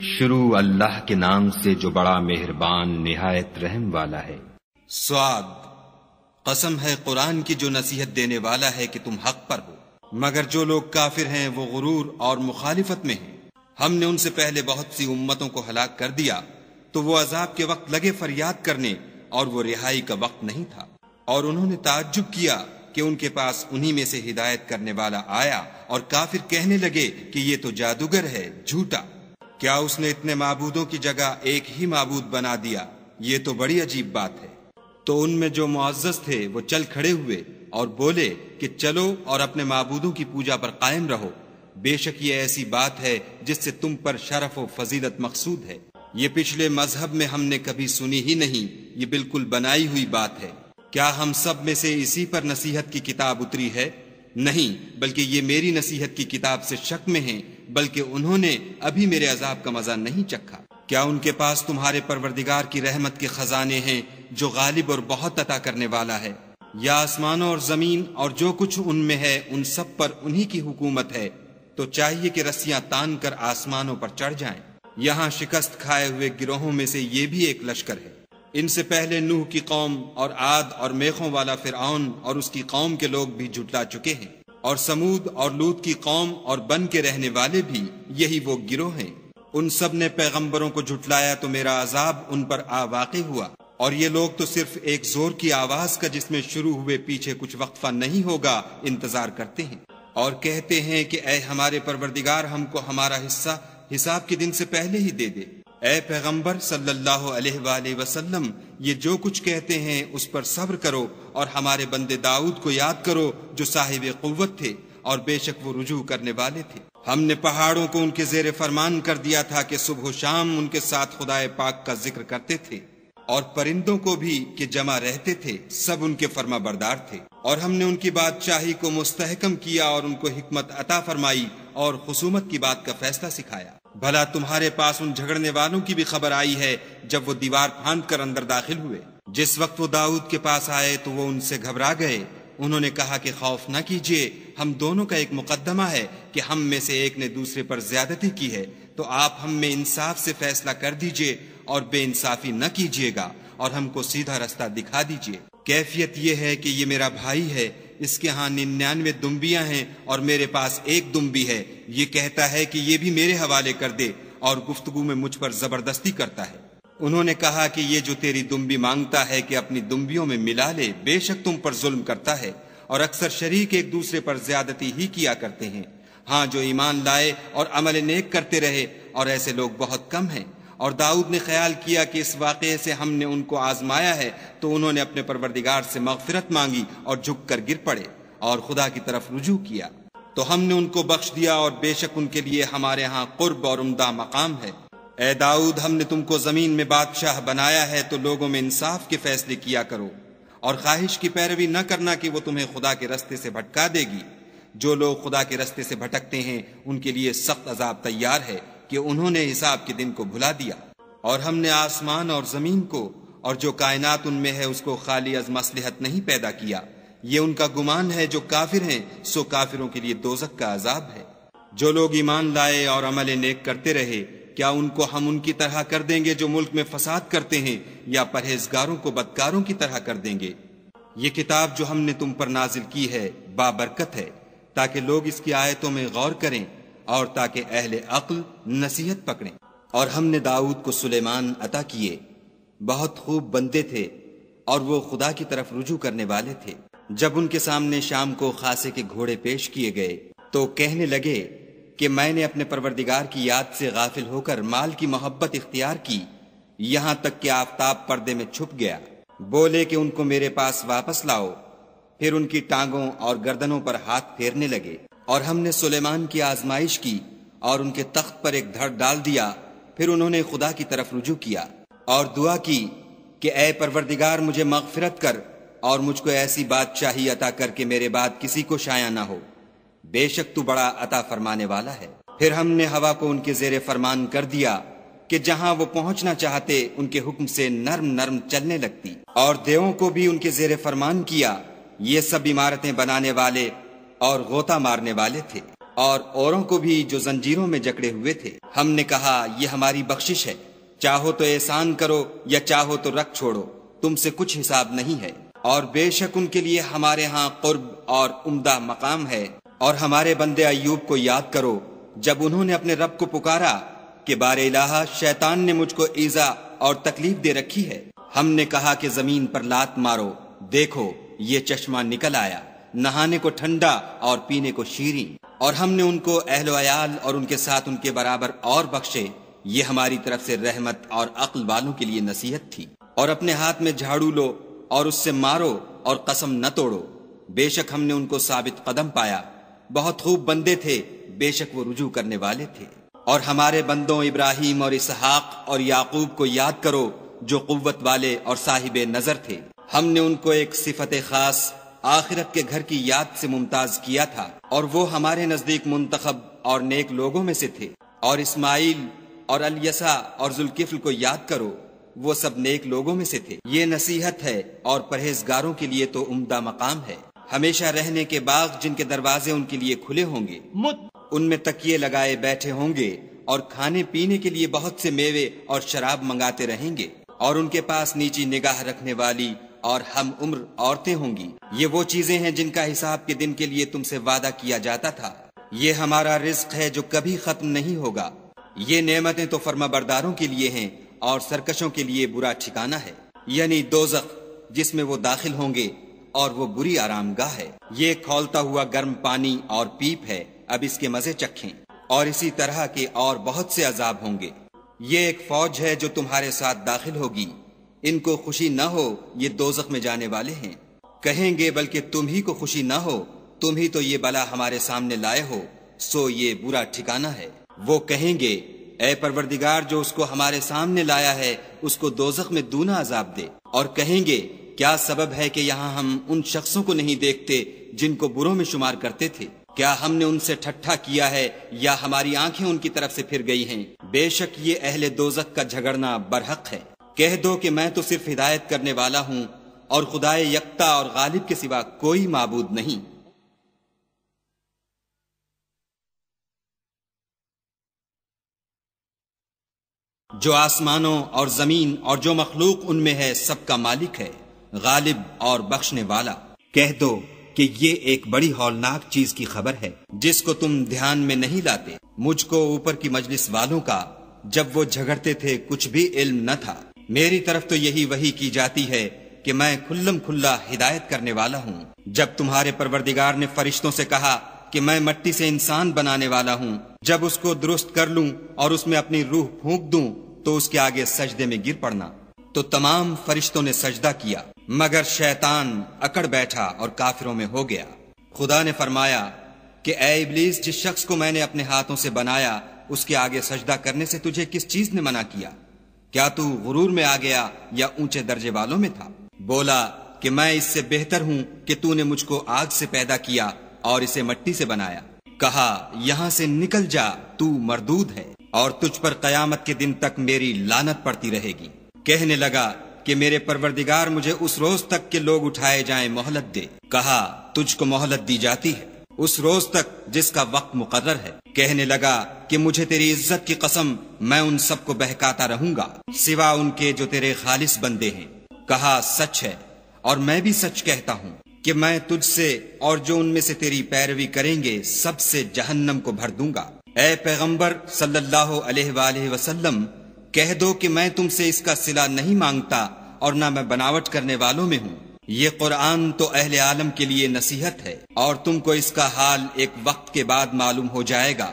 شروع اللہ کے نام سے جو بڑا مہربان نہایت رحم والا ہے۔ صاد، قسم ہے قرآن کی جو نصیحت دینے والا ہے کہ تم حق پر ہو، مگر جو لوگ کافر ہیں وہ غرور اور مخالفت میں ہیں۔ ہم نے ان سے پہلے بہت سی امتوں کو ہلاک کر دیا تو وہ عذاب کے وقت لگے فریاد کرنے اور وہ رہائی کا وقت نہیں تھا، اور انہوں نے تعجب کیا کہ ان کے پاس انہی میں سے ہدایت کرنے والا آیا، اور کافر کہنے لگے کہ یہ تو جادوگر ہے، جھوٹا۔ کیا اس نے اتنے معبودوں کی جگہ ایک ہی معبود بنا دیا؟ یہ تو بڑی عجیب بات ہے۔ تو ان میں جو معزز تھے وہ چل کھڑے ہوئے اور بولے کہ چلو اور اپنے معبودوں کی پوجا پر قائم رہو، بے شک یہ ایسی بات ہے جس سے تم پر شرف و فضیلت مقصود ہے۔ یہ پچھلے مذہب میں ہم نے کبھی سنی ہی نہیں، یہ بالکل بنائی ہوئی بات ہے۔ کیا ہم سب میں سے اسی پر نصیحت کی کتاب اتری ہے؟ نہیں، بلکہ یہ میری نصیحت کی کتاب سے شک میں ہیں، بلکہ انہوں نے ابھی میرے عذاب کا مزہ نہیں چکھا۔ کیا ان کے پاس تمہارے پروردگار کی رحمت کے خزانے ہیں جو غالب اور بہت عطا کرنے والا ہے؟ یا آسمانوں اور زمین اور جو کچھ ان میں ہے ان سب پر انہی کی حکومت ہے؟ تو چاہیے کہ رسیاں تان کر آسمانوں پر چڑھ جائیں۔ یہاں شکست کھائے ہوئے گروہوں میں سے یہ بھی ایک لشکر ہے۔ ان سے پہلے نوح کی قوم اور عاد اور میخوں والا فرعون اور اس کی قوم کے لوگ بھی جھٹلا چکے ہیں، اور سمود اور لوط کی قوم اور بن کے رہنے والے بھی یہی وہ گروہ ہیں۔ ان سب نے پیغمبروں کو جھٹلایا تو میرا عذاب ان پر آ واقع ہوا، اور یہ لوگ تو صرف ایک زور کی آواز کا جس میں شروع ہوئے پیچھے کچھ وقفہ نہیں ہوگا انتظار کرتے ہیں، اور کہتے ہیں کہ اے ہمارے پروردگار ہم کو ہمارا حصہ حساب کے دن سے پہلے ہی دے دے۔ اے پیغمبر صلی اللہ علیہ وآلہ وسلم، یہ جو کچھ کہتے ہیں اس پر صبر کرو، اور ہمارے بندے داؤد کو یاد کرو جو صاحب قوت تھے اور بے شک وہ رجوع کرنے والے تھے۔ ہم نے پہاڑوں کو ان کے زیر فرمان کر دیا تھا کہ صبح و شام ان کے ساتھ خدائے پاک کا ذکر کرتے تھے، اور پرندوں کو بھی کہ جمع رہتے تھے، سب ان کے فرما بردار تھے۔ اور ہم نے ان کی بادشاہی کو مستحکم کیا اور ان کو حکمت عطا فرمائی اور خصومت کی بات کا فیصلہ سکھایا۔ بھلا تمہارے پاس ان جھگڑنے والوں کی بھی خبر آئی ہے جب وہ دیوار پھاند کر اندر داخل ہوئے؟ جس وقت وہ داؤد کے پاس آئے تو وہ ان سے گھبرا گئے۔ انہوں نے کہا کہ خوف نہ کیجیے، ہم دونوں کا ایک مقدمہ ہے کہ ہم میں سے ایک نے دوسرے پر زیادتی کی ہے، تو آپ ہم میں انصاف سے فیصلہ کر دیجیے اور بے انصافی نہ کیجیے گا، اور ہم کو سیدھا رستہ دکھا دیجیے۔ کیفیت یہ ہے کہ یہ میرا بھائی ہے، اس کے ہاں 99 دمبیاں ہیں اور میرے پاس ایک دمبی ہے، یہ کہتا ہے کہ یہ بھی میرے حوالے کر دے، اور گفتگو میں مجھ پر زبردستی کرتا ہے۔ انہوں نے کہا کہ یہ جو تیری دمبی مانگتا ہے کہ اپنی دمبیوں میں ملا لے، بے شک تم پر ظلم کرتا ہے، اور اکثر شریک ایک دوسرے پر زیادتی ہی کیا کرتے ہیں۔ ہاں، جو ایمان لائے اور عمل نیک کرتے رہے، اور ایسے لوگ بہت کم ہیں۔ اور داؤد نے خیال کیا کہ اس واقعے سے ہم نے ان کو آزمایا ہے، تو انہوں نے اپنے پروردگار سے مغفرت مانگی اور جھک کر گر پڑے اور خدا کی طرف رجوع کیا، تو ہم نے ان کو بخش دیا، اور بے شک ان کے لیے ہمارے ہاں قرب اور عمدہ مقام ہے۔ اے داؤد، ہم نے تم کو زمین میں بادشاہ بنایا ہے تو لوگوں میں انصاف کے فیصلے کیا کرو، اور خواہش کی پیروی نہ کرنا کہ وہ تمہیں خدا کے رستے سے بھٹکا دے گی۔ جو لوگ خدا کے رستے سے بھٹکتے ہیں ان کے لیے سخت عذاب تیار ہے کہ انہوں نے حساب کے دن کو بھلا دیا۔ اور ہم نے آسمان اور زمین کو اور جو کائنات ان میں ہے اس کو خالی از مصلحت نہیں پیدا کیا۔ یہ ان کا گمان ہے جو کافر ہیں، سو کافروں کے لیے دوزخ کا عذاب ہے۔ جو لوگ ایمان لائے اور عمل نیک کرتے رہے، کیا ان کو ہم ان کی طرح کر دیں گے جو ملک میں فساد کرتے ہیں، یا پرہیزگاروں کو بدکاروں کی طرح کر دیں گے؟ یہ کتاب جو ہم نے تم پر نازل کی ہے بابرکت ہے، تاکہ لوگ اس کی آیتوں میں غور کریں اور تاکہ اہل عقل نصیحت پکڑیں۔ اور ہم نے داؤد کو سلیمان عطا کیے، بہت خوب بندے تھے، اور وہ خدا کی طرف رجوع کرنے والے تھے۔ جب ان کے سامنے شام کو خاصے کے گھوڑے پیش کیے گئے تو کہنے لگے کہ میں نے اپنے پروردگار کی یاد سے غافل ہو کر مال کی محبت اختیار کی، یہاں تک کہ آفتاب پردے میں چھپ گیا۔ بولے کہ ان کو میرے پاس واپس لاؤ، پھر ان کی ٹانگوں اور گردنوں پر ہاتھ پھیرنے لگے۔ اور ہم نے سلیمان کی آزمائش کی اور ان کے تخت پر ایک دھڑ ڈال دیا، پھر انہوں نے خدا کی طرف رجوع کیا اور دعا کی کہ اے پروردگار مجھے مغفرت کر، اور مجھ کو ایسی بادشاہی عطا کر کے میرے بعد کسی کو شایع نہ ہو، بے شک تو بڑا عطا فرمانے والا ہے۔ پھر ہم نے ہوا کو ان کے زیر فرمان کر دیا کہ جہاں وہ پہنچنا چاہتے ان کے حکم سے نرم نرم چلنے لگتی، اور دیووں کو بھی ان کے زیر فرمان کیا، یہ سب عمارتیں بنانے والے اور غوطہ مارنے والے تھے۔ اور اوروں کو بھی جو زنجیروں میں جکڑے ہوئے تھے۔ ہم نے کہا یہ ہماری بخشش ہے، چاہو تو احسان کرو یا چاہو تو رکھ چھوڑو، تم سے کچھ حساب نہیں ہے، اور بے شک ان کے لیے ہمارے ہاں قرب اور عمدہ مقام ہے۔ اور ہمارے بندے ایوب کو یاد کرو جب انہوں نے اپنے رب کو پکارا کہ بار الہ شیطان نے مجھ کو ایذا اور تکلیف دے رکھی ہے، ہم نے کہا کہ زمین پر لات مارو، دیکھو یہ چشمہ نکل آیا، نہانے کو ٹھنڈا اور پینے کو شیریں، اور ہم نے ان کو اہل و عیال اور ان کے ساتھ ان کے برابر اور بخشے۔ یہ ہماری طرف سے رحمت اور عقل والوں کے لیے نصیحت تھی۔ اور اپنے ہاتھ میں جھاڑو لو اور اس سے مارو اور قسم نہ توڑو، بے شک ہم نے ان کو ثابت قدم پایا، بہت خوب بندے تھے، بے شک وہ رجوع کرنے والے تھے۔ اور ہمارے بندوں ابراہیم اور اسحاق اور یعقوب کو یاد کرو جو قوت والے اور صاحب نظر تھے، ہم نے ان کو ایک صفت خاص آخرت کے گھر کی یاد سے ممتاز کیا تھا، اور وہ ہمارے نزدیک منتخب اور نیک لوگوں میں سے تھے۔ اور اسماعیل اور الیسع اور ذوالکفل کو یاد کرو، وہ سب نیک لوگوں میں سے تھے۔ یہ نصیحت ہے اور پرہیزگاروں کے لیے تو عمدہ مقام ہے۔ ہمیشہ رہنے کے باغ جن کے دروازے ان کے لیے کھلے ہوں گے، ان میں تکیے لگائے بیٹھے ہوں گے، اور کھانے پینے کے لیے بہت سے میوے اور شراب منگاتے رہیں گے، اور ان کے پاس نیچی نگاہ رکھنے والی اور ہم عمر عورتیں ہوں گی۔ یہ وہ چیزیں ہیں جن کا حساب کے دن کے لیے تم سے وعدہ کیا جاتا تھا۔ یہ ہمارا رزق ہے جو کبھی ختم نہیں ہوگا۔ یہ نعمتیں تو فرما برداروں کے لیے ہیں اور سرکشوں کے لیے برا ٹھکانہ ہے، یعنی دوزخ جس میں وہ داخل ہوں گے، اور وہ بری آرام گاہ ہے۔ یہ کھولتا ہوا گرم پانی اور پیپ ہے، اب اس کے مزے چکھیں۔ اور اسی طرح کے اور بہت سے عذاب ہوں گے۔ یہ ایک فوج ہے جو تمہارے ساتھ داخل ہوگی، ان کو خوشی نہ ہو یہ دوزخ میں جانے والے ہیں۔ کہیں گے بلکہ تم ہی کو خوشی نہ ہو، تم ہی تو یہ بلا ہمارے سامنے لائے ہو، سو یہ برا ٹھکانہ ہے۔ وہ کہیں گے اے پروردگار جو اس کو ہمارے سامنے لایا ہے اس کو دوزخ میں دونا عذاب دے، اور کہیں گے کیا سبب ہے کہ یہاں ہم ان شخصوں کو نہیں دیکھتے جن کو بروں میں شمار کرتے تھے؟ کیا ہم نے ان سے ٹھٹھا کیا ہے یا ہماری آنکھیں ان کی طرف سے پھر گئی ہیں؟ بے شک یہ اہل دوزخ کا جھگڑنا برحق ہے۔ کہہ دو کہ میں تو صرف ہدایت کرنے والا ہوں، اور خدائے یکتا اور غالب کے سوا کوئی معبود نہیں۔ جو آسمانوں اور زمین اور جو مخلوق ان میں ہے سب کا مالک ہے، غالب اور بخشنے والا۔ کہہ دو کہ یہ ایک بڑی ہولناک چیز کی خبر ہے جس کو تم دھیان میں نہیں لاتے۔ مجھ کو اوپر کی مجلس والوں کا جب وہ جھگڑتے تھے کچھ بھی علم نہ تھا۔ میری طرف تو یہی وحی کی جاتی ہے کہ میں کھلم کھلا ہدایت کرنے والا ہوں۔ جب تمہارے پروردگار نے فرشتوں سے کہا کہ میں مٹی سے انسان بنانے والا ہوں، جب اس کو درست کر لوں اور اس میں اپنی روح پھونک دوں تو اس کے آگے سجدے میں گر پڑنا، تو تمام فرشتوں نے سجدہ کیا مگر شیطان اکڑ بیٹھا اور کافروں میں ہو گیا۔ خدا نے فرمایا کہ اے ابلیس، جس شخص کو میں نے اپنے ہاتھوں سے بنایا اس کے آگے سجدہ کرنے سے تجھے کس چیز نے منع کیا؟ کیا تو غرور میں آ گیا یا اونچے درجے والوں میں تھا؟ بولا کہ میں اس سے بہتر ہوں کہ تو نے مجھ کو آگ سے پیدا کیا اور اسے مٹی سے بنایا۔ کہا یہاں سے نکل جا، تو مردود ہے، اور تجھ پر قیامت کے دن تک میری لعنت پڑتی رہے گی۔ کہنے لگا کہ میرے پروردگار مجھے اس روز تک کہ لوگ اٹھائے جائیں مہلت دے۔ کہا تجھ کو مہلت دی جاتی ہے اس روز تک جس کا وقت مقرر ہے۔ کہنے لگا کہ مجھے تیری عزت کی قسم میں ان سب کو بہکاتا رہوں گا سوا ان کے جو تیرے خالص بندے ہیں۔ کہا سچ ہے اور میں بھی سچ کہتا ہوں کہ میں تجھ سے اور جو ان میں سے تیری پیروی کریں گے سب سے جہنم کو بھر دوں گا۔ اے پیغمبر صلی اللہ علیہ وآلہ وسلم، کہہ دو کہ میں تم سے اس کا صلہ نہیں مانگتا اور نہ میں بناوٹ کرنے والوں میں ہوں۔ یہ قرآن تو اہل عالم کے لیے نصیحت ہے، اور تم کو اس کا حال ایک وقت کے بعد معلوم ہو جائے گا۔